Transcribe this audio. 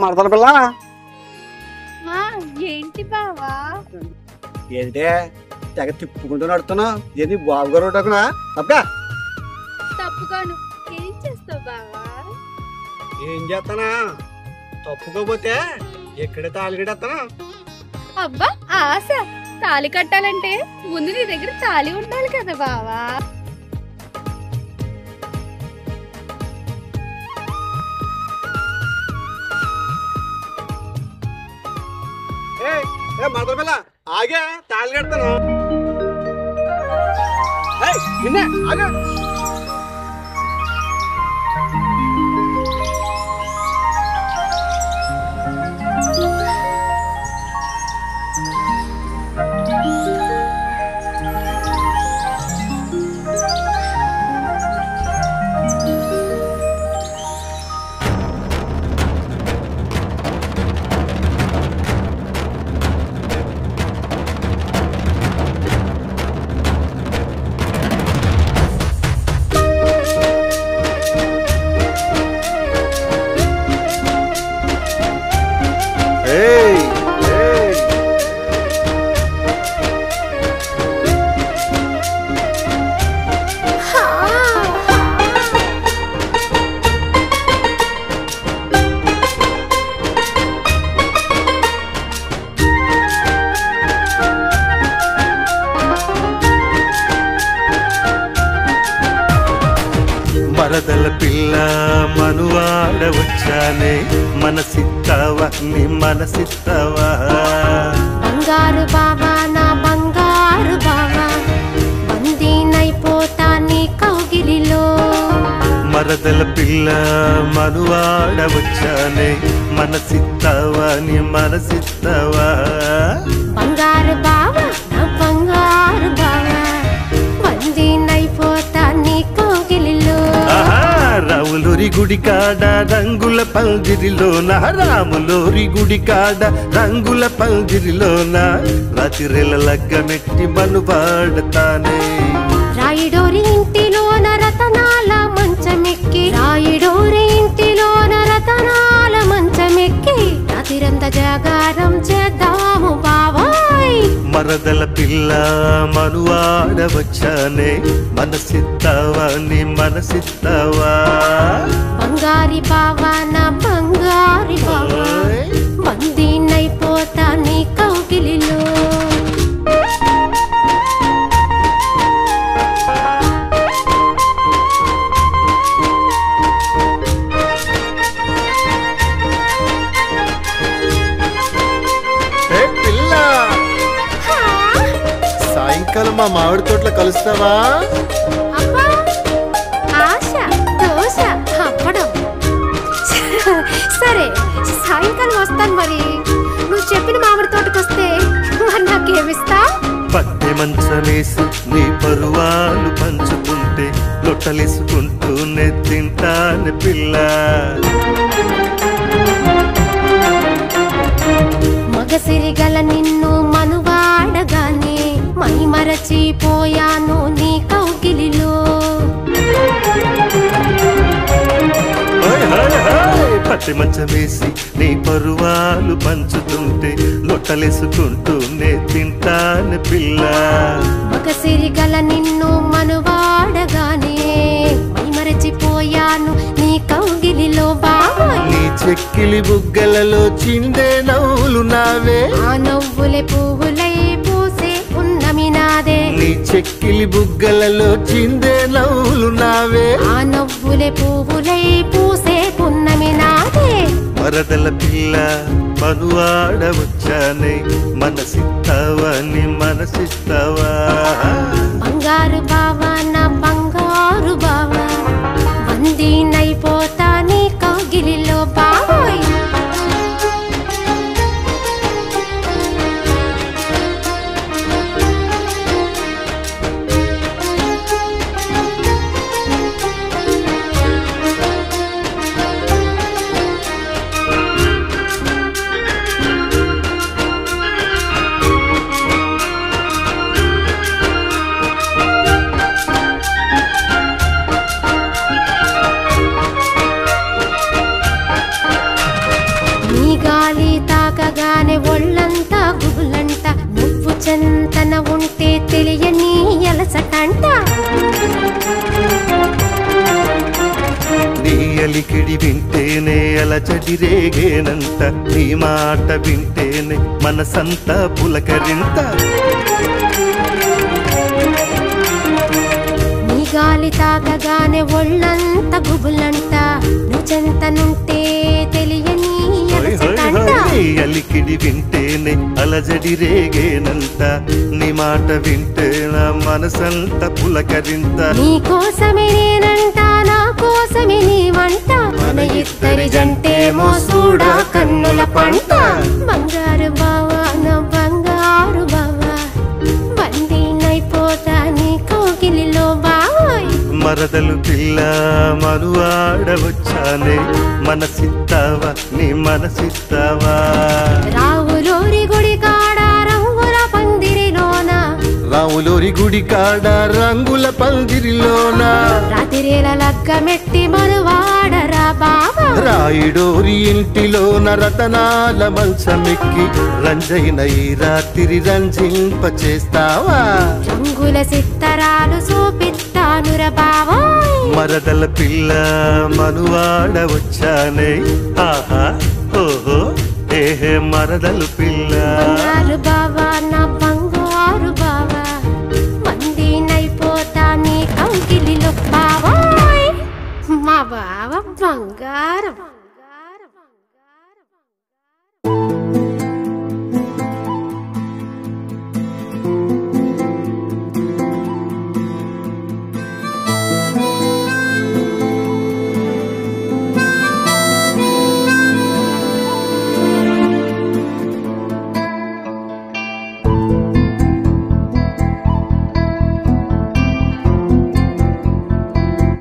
మడతల పిల్ల ఏంటి బావా? ఏంటే తెగ తిప్పుకుంటూ నడుతున్నావు? ఏంటి బాబు గారు ఒకనా అబ్బా? తప్పుగాను. ఏం చేస్తావు బావా? ఏం చేస్తానా? తప్పుకోపోతే ఎక్కడే తాలిగడేస్తానా? అబ్బా ఆశ. తాళి కట్టాలంటే ముందు నీ దగ్గర తాళి ఉండాలి కదా బావా. మడతల పిల్ల ఆగే తాళి కడతాను. ఆగా మరదల పిల్ల మనువాడ వచ్చానే మనసిస్తావా నీ మనసిస్తావా? బంగారు బావా నా బంగారు బావా బందీనైపోతా నీ కౌగిలిలో. మరదల పిల్ల మనువాడ వచ్చానే మనసిస్తావా నీ మనసిస్తావా? బంగారు బావా నా బంగారు బావా బందీనైపోతా నీ కౌగిలిలో. రాములోరి గుడి కాడ రంగుల పందిరిలోన, రాములోరి గుడి కాడ రంగుల పందిరిలోన రాత్రిల లగ్గమెట్టి మను పాడతానే. రాయుడోరి ఇంటిలోన రతనాల మంచమెక్కి, రాయుడోరి ఇంటిలోన రతనాల మంచమెక్కి రాత్రిరంత జాగారం చేద్దాము బావాయ్. మరదల పిల్ల మనువాడ వచ్చానే మనసిస్తావా నీ మనసిస్తావా? బంగారి బావా నా బంగారి బావా బందీనైపోతా నీ కౌగిలిలో. సాయంకాలం మా మామిడి తోటలో కలుస్తావా? అబ్బా ఆశ దోశ అప్పడం. సరే సాయంకాలం వస్తాను. మరి నువ్వు చెప్పిన మామిడి తోటకు వస్తే మరి నాకేమిస్తా? పట్టె మంచమేసి నీ పరువాలు పంచుకుంటే లొట్టలేసుకుంటూనే తింటాను పిల్ల. మగసిరిగల నిన్ను మనువాడగానే మై మరచిపోయాను నీ కౌగిలిలో. పట్టె మంచమేసి నీ పరువాలు పంచుతుంటే లొట్టలేసుకుంటూనే తింటాను పిల్ల. మగసిరిగల నిన్ను మనువాడగానే మై మరచిపోయాను నీ కౌగిలిలో బావా. నీ చెక్కిలి బుగ్గలలో చిందే నవ్వులు నావే, ఆ నవ్వులే పువ్వులై పూసే ఉన్నమి నాదే. నీ చెక్కిలి బుగ్గలలో చిందే నవ్వులు నావే, ఆ నవ్వులే పువ్వులై పూసే ఉన్నమి నాదే. మరదల పిల్ల మనువాడ వచ్చానే మనసిస్తావా నీ మనసిస్తావా? బంగారు బావా నా బంగారు బావా బందీనైపోతా నీ కౌగిలిలో బావోయ్. అలికిడి వింటేనే అలచడి రేగేనంట నీ మాట వింటేనే మనసంతా పులకరింత నీ గాలి తాకగానే ఒళ్ళంత గుబులంట నువ్వు చెంతనుంటే తెలియని అలసటంట. అలికిడి వింటేనే అలజడి రేగేనంట నీ మాట వింటే నా మనసంత పులకరింత. నీ కోసమే నేనంట నా కోసమే నీవంట మన ఇద్దరి జంటేమో చూడా కన్నుల పంట. బంగారు బావా నా బంగారు బావా బందీనైపోతా నీ కోకిలిలో బావోయ్. మరదలు పిల్ల మనువాడవచ్చానే మనసిస్తావా నీ మనసిస్తావా. రావులోరి గుడి కాడ రంగుల పందిరిలోన రావులోరి గుడి కాడ రంగుల పందిరిలోన రాతిరేల లగ్గమెట్టి మనువాడరా బావా. రాయుడోరి ఇంటిలోన రతనాల మంచమెక్కి రంజైన ఈ రాత్రి రంజింప చేస్తావా. రంగుల సిత్తరాలు చూపిస్తానురా బావా. మరదల పిల్ల మనువాడవచ్చానే ఆహా ఓహో ఏహే మరదలు పిల్ల. బంగారు